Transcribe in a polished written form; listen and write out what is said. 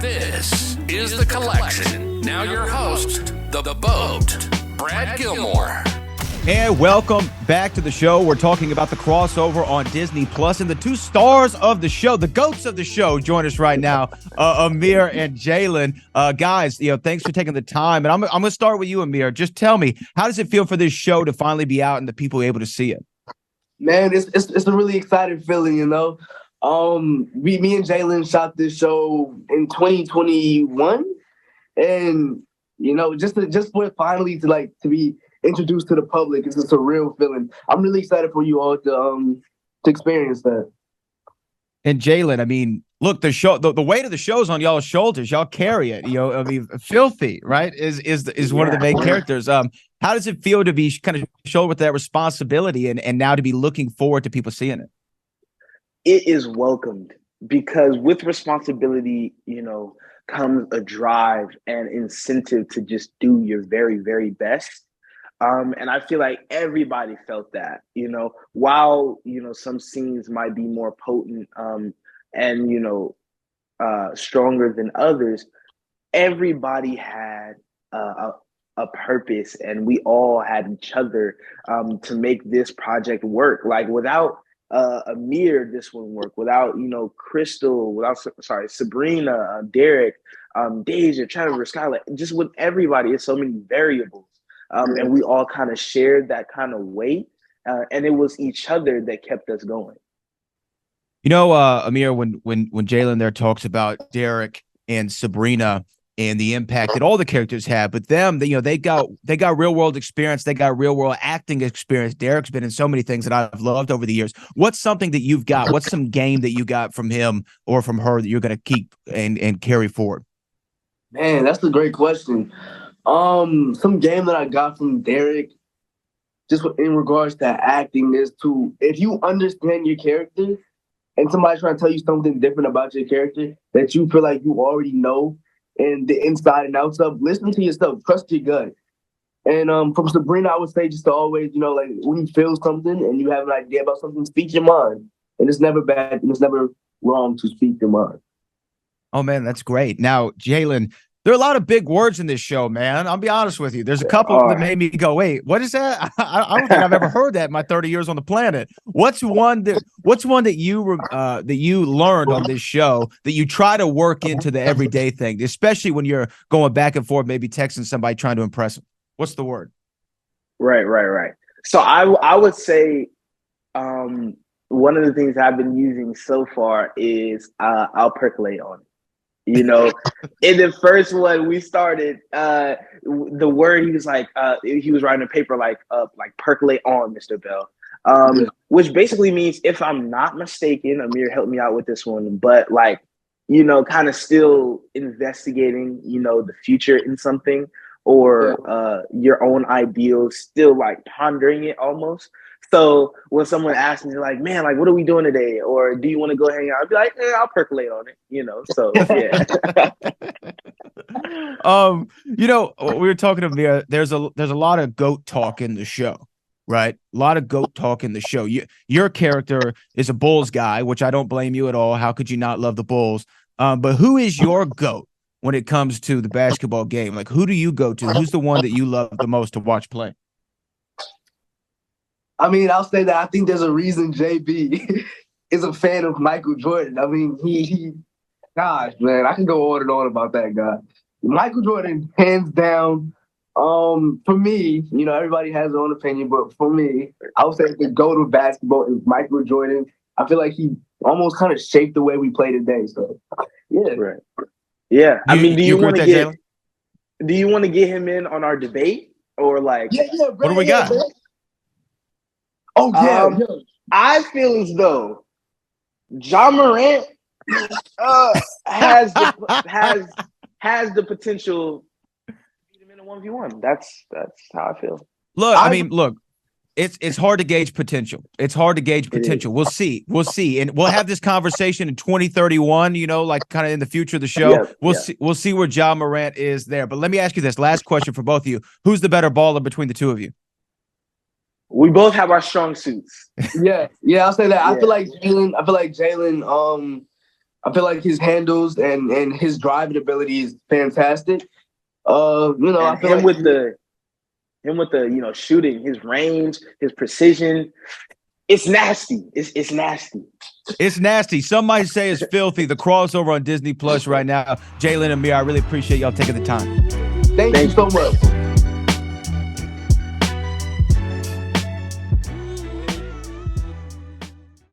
This is The Collection. Now your host, The Boat, Brad Gilmore. And welcome back to the show. We're talking about the crossover on Disney Plus, and the two stars of the show, the goats of the show, join us right now, Amir and Jalyn. Guys, thanks for taking the time. And I'm going to start with you, Amir. Just tell me, how does it feel for this show to finally be out and the people able to see it? Man, it's a really exciting feeling, Me and Jalyn shot this show in 2021, and just for it finally to be introduced to the public, it's just a real feeling. I'm really excited for you all to experience that. And Jalyn, I mean, look, the show, the weight of the show's on y'all's shoulders. Y'all carry it. Filthy, right? Is one of the main characters. How does it feel to be kind of shouldered with that responsibility and now to be looking forward to people seeing it? It is welcomed because with responsibility, comes a drive and incentive to just do your very, very best. And I feel like everybody felt that, while, some scenes might be more potent and stronger than others, everybody had a purpose, and we all had each other to make this project work. Like without Amir, this wouldn't work. Without, Crystal, Sabrina, Derek, Deja, Trevor, Skylar, just with everybody, it's so many variables. And we all kind of shared that kind of weight, and it was each other that kept us going. Amir, when Jalyn there talks about Derek and Sabrina and the impact that all the characters have, but them, they got real world experience, they got real world acting experience. Derek's been in so many things that I've loved over the years. What's something that you've got? What's some game that you got from him or from her that you're going to keep and carry forward? Man, that's a great question. Some game that I got from Derek, just in regards to acting, is if you understand your character and somebody's trying to tell you something different about your character that you feel like you already know and the inside and outs of, listen to yourself, trust your gut. And from Sabrina, I would say just to always, when you feel something and you have an idea about something, speak your mind. And it's never bad and it's never wrong to speak your mind. Oh, man, that's great. Now, Jalyn, there are a lot of big words in this show, man. I'll be honest with you. There's a couple that made me go, wait, what is that? I don't think I've ever heard that in my 30 years on the planet. What's one that you learned on this show that you try to work into the everyday thing, especially when you're going back and forth, maybe texting somebody trying to impress them? What's the word? Right. So I would say one of the things I've been using so far is I'll percolate on it. In the first one we started, the word he was writing a paper like percolate on, Mr. Bell, which basically means, if I'm not mistaken, Amir helped me out with this one, but kind of still investigating, the future in something or your own ideals, still pondering it almost. So when someone asks me man, what are we doing today? Or do you want to go hang out? I'd be like, I'll percolate on it, so yeah. We were talking about, there's a lot of goat talk in the show, right? A lot of goat talk in the show. Your character is a Bulls guy, which I don't blame you at all. How could you not love the Bulls? But who is your goat when it comes to the basketball game? Who do you go to? Who's the one that you love the most to watch play? I mean, I'll say that I think there's a reason JB is a fan of Michael Jordan. I mean, gosh, man, I can go on and on about that guy. Michael Jordan, hands down. For me, everybody has their own opinion, but for me, I would say the GOAT of basketball is Michael Jordan. I feel like he almost kind of shaped the way we play today. So, yeah. Right. Yeah. I mean, do you want to get him in on our debate or Yeah, what do we got? Oh, yeah. I feel as though Ja Morant has the potential to beat him in a 1v1. That's how I feel. Look, it's hard to gauge potential. We'll see. And we'll have this conversation in 2031, kind of in the future of the show. We'll see where Ja Morant is there. But let me ask you this last question for both of you. Who's the better baller between the two of you? We both have our strong suits. Yeah, I'll say that. Yeah. I feel like Jalyn. I feel like his handles and his driving ability is fantastic. I feel him like with the shooting, his range, his precision, it's nasty. It's nasty. It's nasty. Some might say it's filthy. The crossover on Disney Plus right now. Jalyn and Amir, I really appreciate y'all taking the time. Thank you so much.